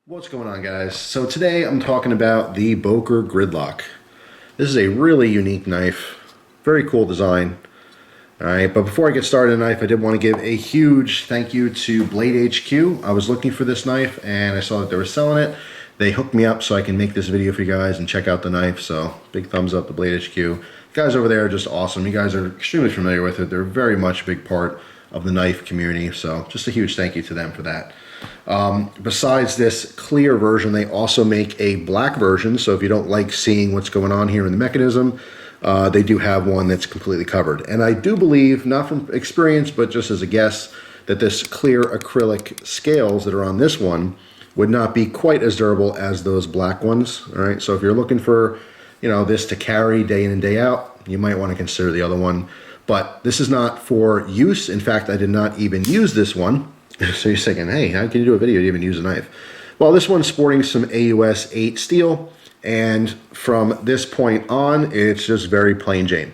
What's going on, guys? So today I'm talking about the Boker Griploc. This is a really unique knife, very cool design. Alright, but before I get started on the knife, I did want to give a huge thank you to Blade HQ. I was looking for this knife and I saw that they were selling it. They hooked me up so I can make this video for you guys and check out the knife, so big thumbs up to Blade HQ. You guys over there are just awesome. You guys are extremely familiar with it. They're very much a big part of the knife community, so just a huge thank you to them for that. Besides this clear version, they also make a black version, so if you don't like seeing what's going on here in the mechanism, they do have one that's completely covered. And I do believe, not from experience, but just as a guess, that this clear acrylic scales that are on this one would not be quite as durable as those black ones. All right, so if you're looking for, this to carry day in and day out, you might want to consider the other one. But this is not for use. In fact, I did not even use this one. So you're thinking, hey, how can you do a video to even use a knife? Well, this one's sporting some AUS 8 steel, and from this point on, it's just very plain Jane.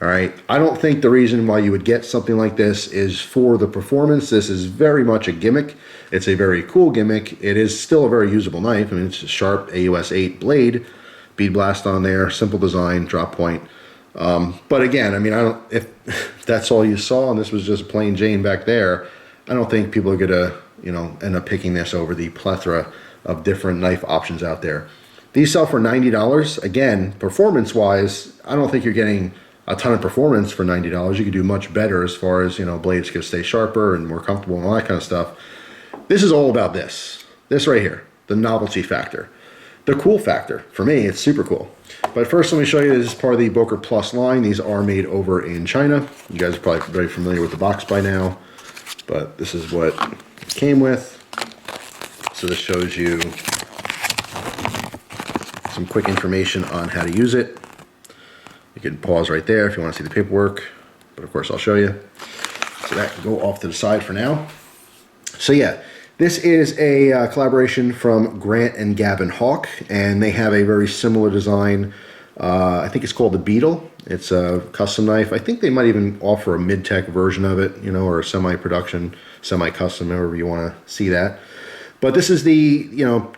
All right, I don't think the reason why you would get something like this is for the performance. This is very much a gimmick. It's a very cool gimmick. It is still a very usable knife. I mean, it's a sharp AUS 8 blade, bead blast on there, simple design, drop point. But again, I mean, if that's all you saw and this was just plain Jane back there, I don't think people are gonna, end up picking this over the plethora of different knife options out there. These sell for $90. Again, performance-wise, I don't think you're getting a ton of performance for $90. You could do much better as far as, blades can stay sharper and more comfortable and all that kind of stuff. This is all about this right here, the novelty factor. The cool factor. For me, it's super cool. But first, let me show you, this is part of the Boker Plus line. These are made over in China. You guys are probably very familiar with the box by now, but this is what it came with. So this shows you some quick information on how to use it. You can pause right there if you want to see the paperwork, but of course I'll show you. So that can go off to the side for now. So yeah, this is a collaboration from Grant and Gavin Hawk, and they have a very similar design. I think it's called the Beetle. It's a custom knife. I think they might even offer a mid-tech version of it, or a semi-production, semi-custom, however you want to see that. But this is the,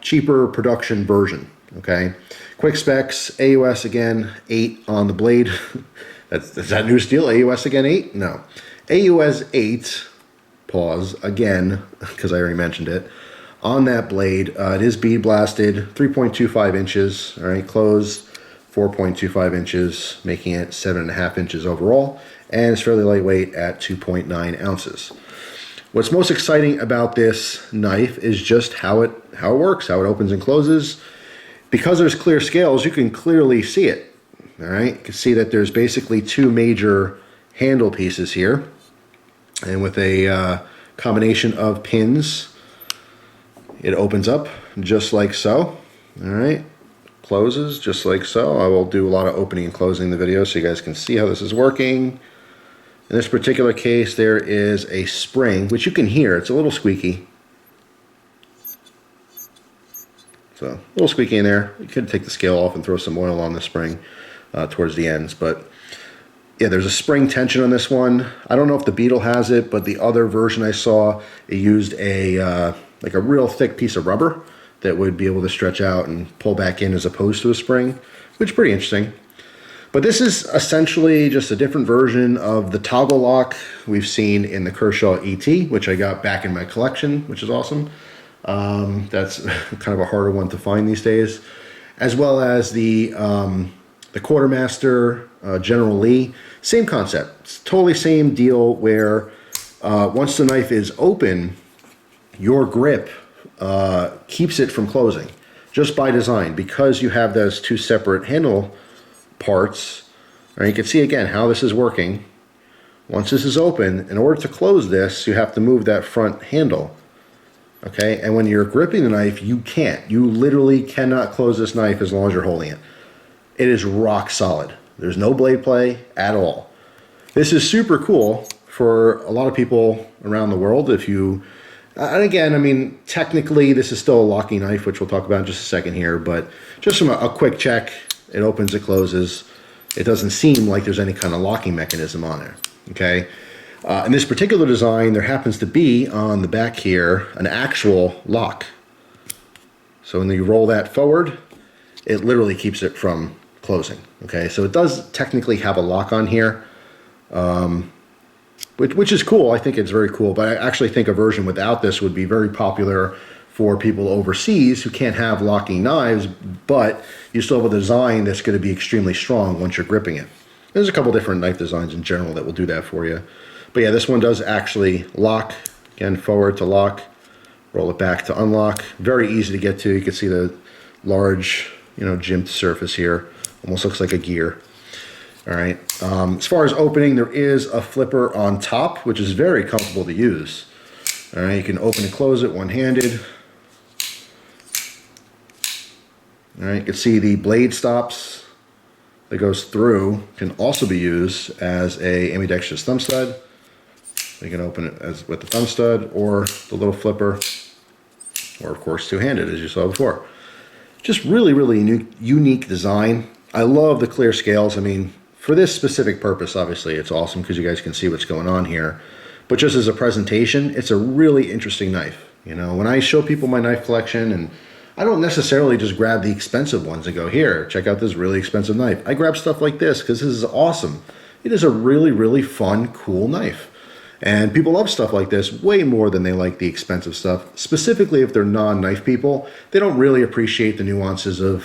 cheaper production version, okay? Quick specs, AUS again, 8 on the blade. Is that new steel? AUS again, 8? No. AUS 8... pause again, because I already mentioned it, on that blade. It is bead blasted, 3.25 inches, all right, closed, 4.25 inches, making it 7.5 inches overall, and it's fairly lightweight at 2.9 ounces. What's most exciting about this knife is just how it works, how it opens and closes. Because there's clear scales, you can clearly see it, all right? You can see that there's basically two major handle pieces here, and with a combination of pins, it opens up just like so. All right, closes just like so. I will do a lot of opening and closing in the video so you guys can see how this is working. In this particular case, there is a spring, which you can hear. It's a little squeaky. So a little squeaky in there. You could take the scale off and throw some oil on the spring towards the ends, but yeah, there's a spring tension on this one. I don't know if the Beetle has it, but the other version I saw, it used a like a real thick piece of rubber that would be able to stretch out and pull back in as opposed to a spring, which is pretty interesting. But this is essentially just a different version of the toggle lock we've seen in the Kershaw ET, which I got back in my collection, which is awesome. That's kind of a harder one to find these days, as well as the Quartermaster General Lee. Same concept. It's totally same deal where once the knife is open, your grip keeps it from closing just by design, because you have those two separate handle parts. Right, you can see again how this is working. Once this is open, in order to close this, you have to move that front handle. Okay, and when you're gripping the knife, you can't. You literally cannot close this knife as long as you're holding it. It is rock solid. There's no blade play at all. This is super cool for a lot of people around the world. If you, and again, I mean, technically this is still a locking knife, which we'll talk about in just a second here, but just from a quick check, it opens, it closes. It doesn't seem like there's any kind of locking mechanism on there, okay? In this particular design, there happens to be on the back here an actual lock. So when you roll that forward, it literally keeps it from closing. Okay, so it does technically have a lock on here, which is cool. I think it's very cool, but I actually think a version without this would be very popular for people overseas who can't have locking knives, but you still have a design that's going to be extremely strong once you're gripping it. There's a couple different knife designs in general that will do that for you. But yeah, this one does actually lock. Again, forward to lock, roll it back to unlock. Very easy to get to. You can see the large, jimped surface here. Almost looks like a gear. All right. As far as opening, there is a flipper on top, which is very comfortable to use. All right, you can open and close it one-handed. All right, you can see the blade stops that goes through can also be used as a ambidextrous thumb stud. You can open it as with the thumb stud or the little flipper, or of course two-handed as you saw before. Just really, really unique design. I love the clear scales. I mean, for this specific purpose, obviously it's awesome because you guys can see what's going on here. But just as a presentation, it's a really interesting knife. When I show people my knife collection, and I don't necessarily just grab the expensive ones and go, here, check out this really expensive knife. I grab stuff like this because this is awesome. It is a really, really fun, cool knife. And people love stuff like this way more than they like the expensive stuff. Specifically if they're non-knife people, they don't really appreciate the nuances of,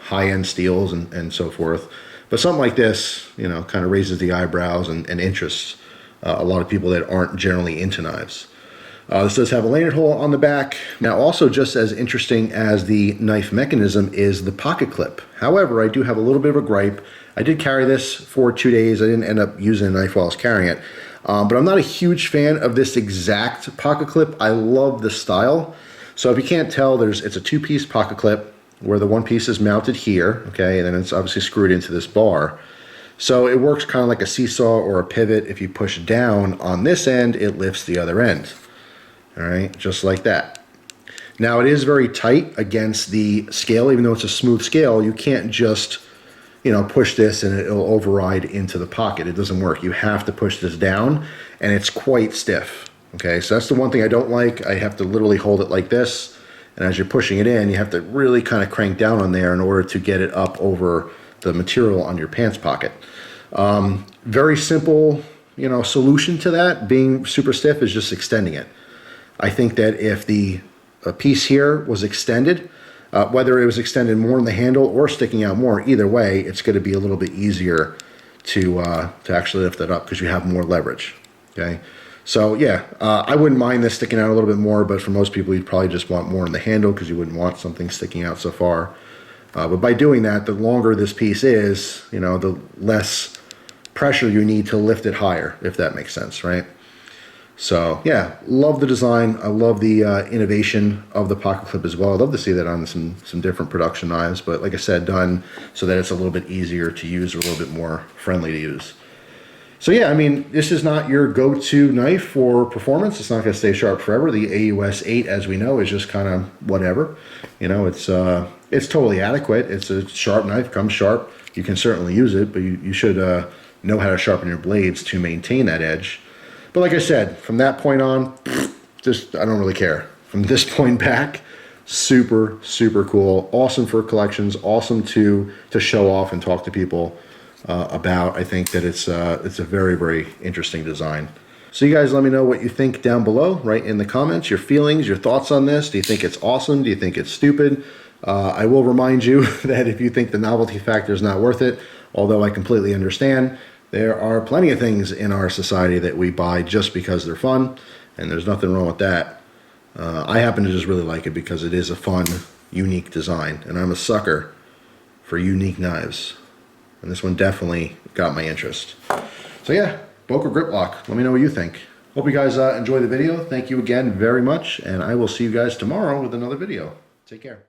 high-end steels and so forth. But something like this, kind of raises the eyebrows and interests a lot of people that aren't generally into knives. This does have a lanyard hole on the back. Now, also just as interesting as the knife mechanism is the pocket clip. However, I do have a little bit of a gripe. I did carry this for 2 days. I didn't end up using a knife while I was carrying it. But I'm not a huge fan of this exact pocket clip. I love the style. So if you can't tell, it's a 2-piece pocket clip where the one piece is mounted here, okay, and then it's obviously screwed into this bar. So it works kind of like a seesaw or a pivot. If you push down on this end, it lifts the other end. All right, just like that. Now it is very tight against the scale. Even though it's a smooth scale, you can't just push this and it'll override into the pocket. It doesn't work. You have to push this down, and it's quite stiff. Okay, so that's the one thing I don't like. I have to literally hold it like this, and as you're pushing it in, you have to really kind of crank down on there in order to get it up over the material on your pants pocket. Very simple, solution to that being super stiff is just extending it. I think that if the piece here was extended, whether it was extended more in the handle or sticking out more, either way, it's going to be a little bit easier to actually lift it up because you have more leverage. Okay, so yeah, I wouldn't mind this sticking out a little bit more, but for most people, you'd probably just want more in the handle because you wouldn't want something sticking out so far. But by doing that, the longer this piece is, the less pressure you need to lift it higher, if that makes sense, right? So yeah, love the design. I love the innovation of the pocket clip as well. I'd love to see that on some different production knives, but like I said, done so that it's a little bit easier to use or a little bit more friendly to use. So yeah, I mean, this is not your go-to knife for performance. It's not going to stay sharp forever. The AUS 8, as we know, is just kind of whatever. It's totally adequate. It's a sharp knife, comes sharp. You can certainly use it, but you should know how to sharpen your blades to maintain that edge. But like I said, from that point on, I don't really care. From this point back, super, super cool. Awesome for collections. Awesome to show off and talk to people about. I think that it's a very, very interesting design. So you guys let me know what you think down below, right in the comments, your feelings, your thoughts on this. Do you think it's awesome? Do you think it's stupid? I will remind you that if you think the novelty factor is not worth it, although I completely understand, there are plenty of things in our society that we buy just because they're fun, and there's nothing wrong with that. I happen to just really like it because it is a fun, unique design, and I'm a sucker for unique knives. And this one definitely got my interest. So yeah, Boker Griploc. Let me know what you think. Hope you guys enjoy the video. Thank you again very much, and I will see you guys tomorrow with another video. Take care.